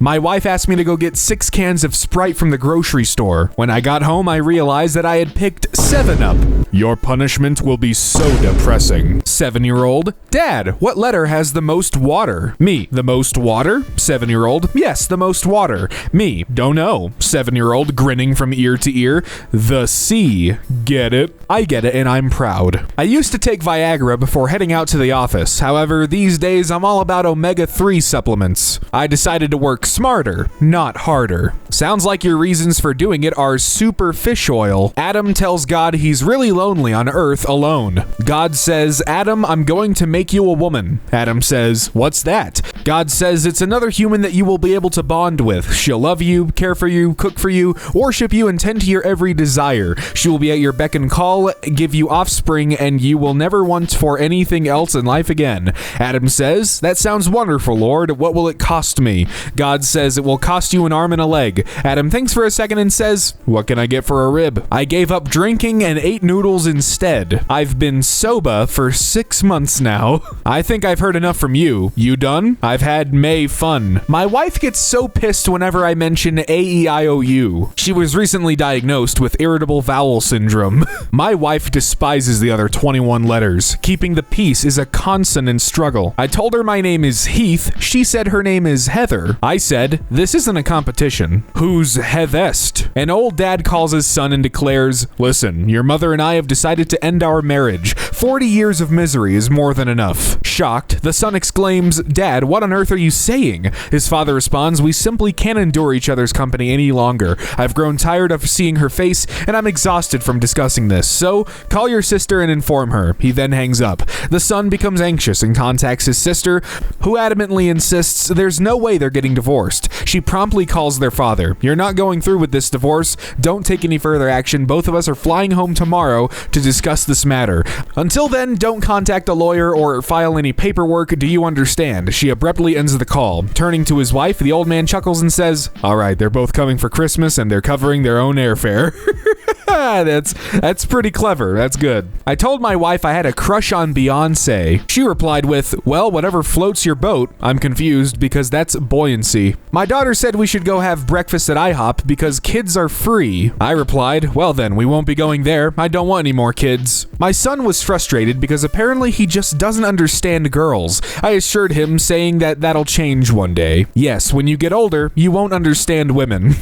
My wife asked me to go get 6 cans of Sprite from the grocery store. When I got home, I realized that I had picked 7-Up. Your punishment will be so depressing. 7-year-old, Dad, what letter has the most water? Me, the most water? 7-year-old, yes, the most water. Me, don't know. 7-year-old, grinning from ear to ear, the C. Get it? I get it, and I'm proud. I used to take Viagra before heading out to the office. However, these days I'm all about omega-3 supplements. I decided to work smarter, not harder. Sounds like your reasons for doing it are super fish oil. Adam tells God he's really lonely on Earth alone. God says, Adam, I'm going to make you a woman. Adam says, what's that? God says it's another human that you will be able to bond with. She'll love you, care for you, cook for you, worship you, and tend to your every desire. She will be at your beck and call, give you offspring, and you will never want for anything else in life again. Adam says, that sounds wonderful, Lord. What will it cost me? God says, it will cost you an arm and a leg. Adam thinks for a second and says, what can I get for a rib? I gave up drinking and ate noodles instead. I've been soba for 6 months now. I think I've heard enough from you. You done? I've had May fun. My wife gets so pissed whenever I mention AEIOU. She was recently diagnosed with irritable bowel syndrome. My wife despises the other 21 letters. Keeping the peace is a constant struggle. I told her my name is Heath. She said her name is Heather. I said, this isn't a competition. Who's Heathest? An old dad calls his son and declares, listen, your mother and I have decided to end our marriage. 40 years of misery is more than enough. Shocked, the son exclaims, Dad, what on earth are you saying? His father responds, we simply can't endure each other's company any longer. I've grown tired of seeing her face, and I'm exhausted from discussing this. So, call your sister and inform her. He then hangs up. The son becomes anxious and contacts his sister, who adamantly insists there's no way they're getting divorced. She promptly calls their father. You're not going through with this divorce. Don't take any further action. Both of us are flying home tomorrow to discuss this matter. Until then, don't contact a lawyer or file any paperwork. Do you understand? She abruptly ends the call. Turning to his wife, the old man chuckles and says, all right, they're both coming for Christmas and they're covering their own airfare. That's pretty clever. That's good. I told my wife I had a crush on Beyonce. She replied with, well, whatever floats your boat. I'm confused because that's buoyancy. My daughter said we should go have breakfast at IHOP because kids are free. I replied, well then, we won't be going there. I don't want any more kids. My son was frustrated because apparently he just doesn't understand girls. I assured him, saying that that'll change one day. Yes, when you get older, you won't understand women.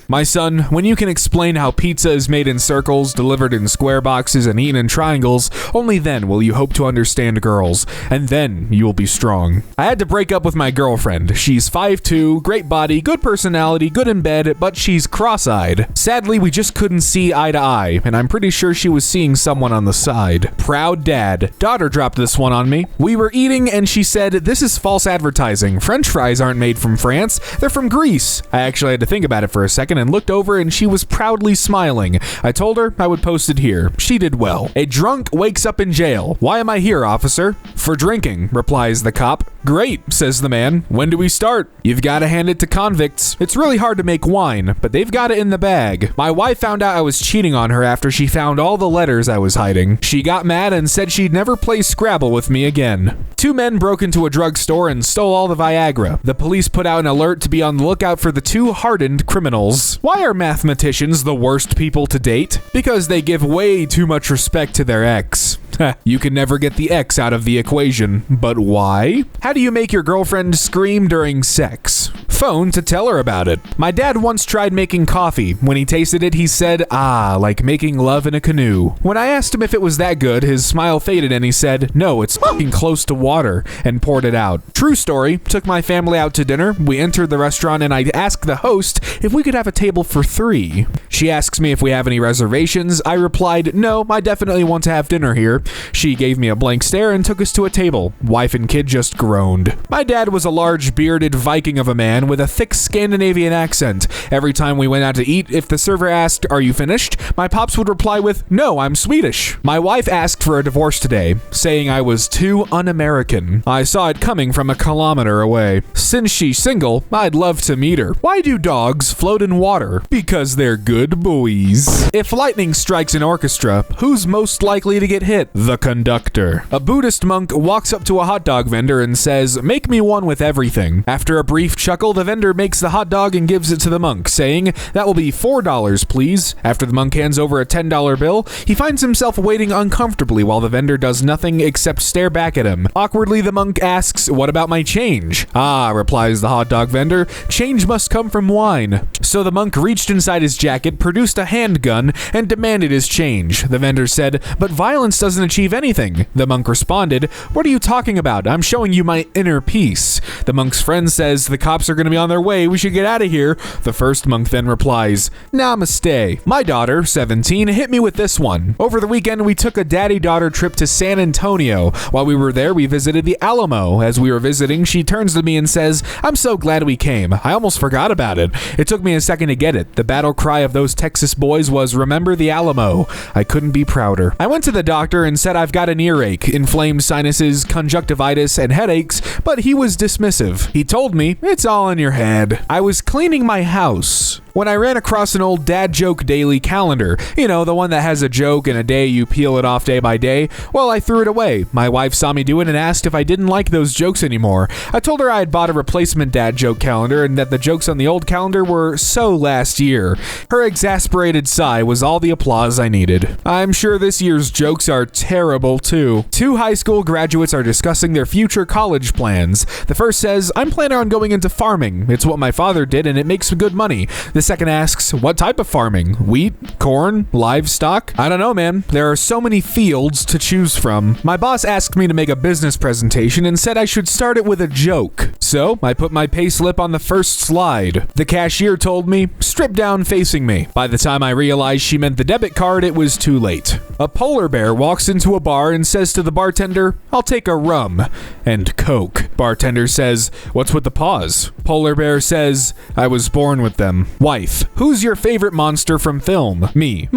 My son, when you can explain how pizza is made in circles, delivered in square boxes, and eaten in triangles, only then will you hope to understand girls, and then you will be strong. I had to break up with my girlfriend. She's 5'2", great body, good personality, good in bed, but she's cross-eyed. Sadly, we just couldn't see eye to eye, and I'm pretty sure she was seeing someone on the side. Proud dad. Daughter dropped this one on me. We were eating, and she said, this is false advertising. French fries aren't made from France. They're from Greece. I actually had to think about it for a second and looked over, and she was proudly smiling. I told her I would post it here. She did well. A drunk wakes up in jail. Why am I here, officer? For drinking, replies the cop. Great, says the man. When do we start? You've got to hand it to convicts. It's really hard to make wine, but they've got it in the bag. My wife found out I was cheating on her after she found all the letters I was hiding. She got mad and said she'd never play Scrabble with me again. 2 men broke into a drugstore and stole all the Viagra. The police put out an alert to be on the lookout for the 2 hardened criminals. Why are mathematicians the worst people to date? Because they give way too much respect to their ex. You can never get the X out of the equation. But why? How do you make your girlfriend scream during sex? Phone to tell her about it. My dad once tried making coffee. When he tasted it, he said, ah, like making love in a canoe. When I asked him if it was that good, his smile faded and he said, no, it's fucking close to water, and poured it out. True story. Took my family out to dinner. We entered the restaurant and I asked the host if we could have a table for 3. She asks me if we have any reservations. I replied, no, I definitely want to have dinner here. She gave me a blank stare and took us to a table. Wife and kid just groaned. My dad was a large bearded Viking of a man with a thick Scandinavian accent. Every time we went out to eat, if the server asked, are you finished? My pops would reply with, no, I'm Swedish. My wife asked for a divorce today, saying I was too un-American. I saw it coming from a kilometer away. Since she's single, I'd love to meet her. Why do dogs float in water? Because they're good boys. If lightning strikes an orchestra, who's most likely to get hit? The conductor. A Buddhist monk walks up to a hot dog vendor and says, says, "Make me one with everything." After a brief chuckle, the vendor makes the hot dog and gives it to the monk, saying, "That will be $4, please." After the monk hands over a $10 bill, he finds himself waiting uncomfortably while the vendor does nothing except stare back at him. Awkwardly, the monk asks, "What about my change?" "Ah," replies the hot dog vendor, "change must come from wine." So the monk reached inside his jacket, produced a handgun, and demanded his change. The vendor said, "But violence doesn't achieve anything." The monk responded, "What are you talking about? I'm showing you my inner peace." The monk's friend says, "The cops are going to be on their way. We should get out of here." The first monk then replies, "Namaste. My daughter, 17, hit me with this one. Over the weekend, we took a daddy-daughter trip to San Antonio. While we were there, we visited the Alamo. As we were visiting, she turns to me and says, 'I'm so glad we came. I almost forgot about it. It took me a second to get it. The battle cry of those Texas boys was, 'Remember the Alamo.' I couldn't be prouder." I went to the doctor and said I've got an earache, inflamed sinuses, conjunctivitis, and headaches, but he was dismissive. He told me, "It's all in your head." I was cleaning my house when I ran across an old dad joke daily calendar. You know, the one that has a joke and a day you peel it off day by day. Well, I threw it away. My wife saw me do it and asked if I didn't like those jokes anymore. I told her I had bought a replacement dad joke calendar and that the jokes on the old calendar were so last year. Her exasperated sigh was all the applause I needed. I'm sure this year's jokes are terrible too. Two high school graduates are discussing their future college plans. The first says, "I'm planning on going into farming. It's what my father did and it makes good money." The second asks, "What type of farming? Wheat? Corn? Livestock?" "I don't know, man. There are so many fields to choose from." My boss asked me to make a business presentation and said I should start it with a joke. So I put my payslip on the first slide. The cashier told me, "Strip down facing me." By the time I realized she meant the debit card, it was too late. A polar bear walks into a bar and says to the bartender, "I'll take a rum and Coke." Bartender says, "What's with the pause?" Polar bear says, "I was born with them." Wife, who's your favorite monster from film? Me.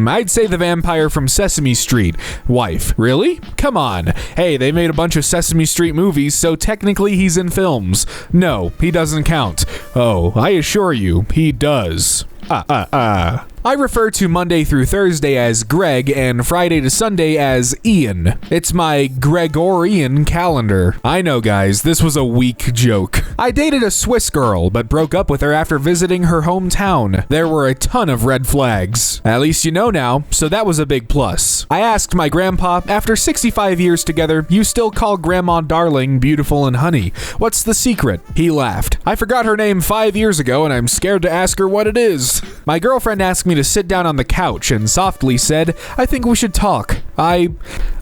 I'd say the vampire from Sesame Street. Wife, really? Come on. Hey, they made a bunch of Sesame Street movies, so technically he's in films. No, he doesn't count. Oh, I assure you, he does. I refer to Monday through Thursday as Greg and Friday to Sunday as Ian. It's my Gregorian calendar. I know, guys, this was a weak joke. I dated a Swiss girl, but broke up with her after visiting her hometown. There were a ton of red flags. At least you know now, so that was a big plus. I asked my grandpa, after 65 years together, you still call Grandma darling, beautiful, and honey. What's the secret? He laughed. I forgot her name 5 years ago, and I'm scared to ask her what it is. My girlfriend asked me to sit down on the couch and softly said, "I think we should talk. I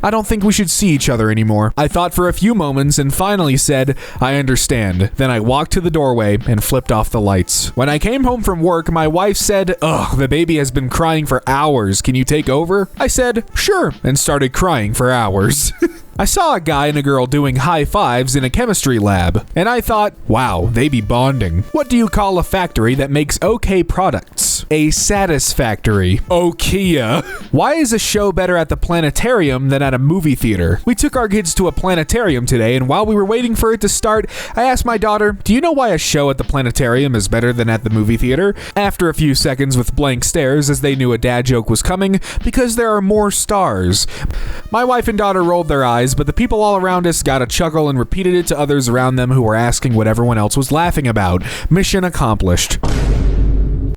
don't think we should see each other anymore." I thought for a few moments and finally said, "I understand." Then I walked to the doorway and flipped off the lights. When I came home from work, my wife said, "Ugh, the baby has been crying for hours. Can you take over?" I said, "Sure," and started crying for hours. I saw a guy and a girl doing high fives in a chemistry lab, and I thought, wow, they be bonding. What do you call a factory that makes okay products? A satisfactory. Okia. Why is a show better at the planetarium than at a movie theater? We took our kids to a planetarium today, and while we were waiting for it to start, I asked my daughter, "Do you know why a show at the planetarium is better than at the movie theater?" After a few seconds with blank stares as they knew a dad joke was coming, "Because there are more stars." My wife and daughter rolled their eyes, but the people all around us got a chuckle and repeated it to others around them who were asking what everyone else was laughing about. Mission accomplished.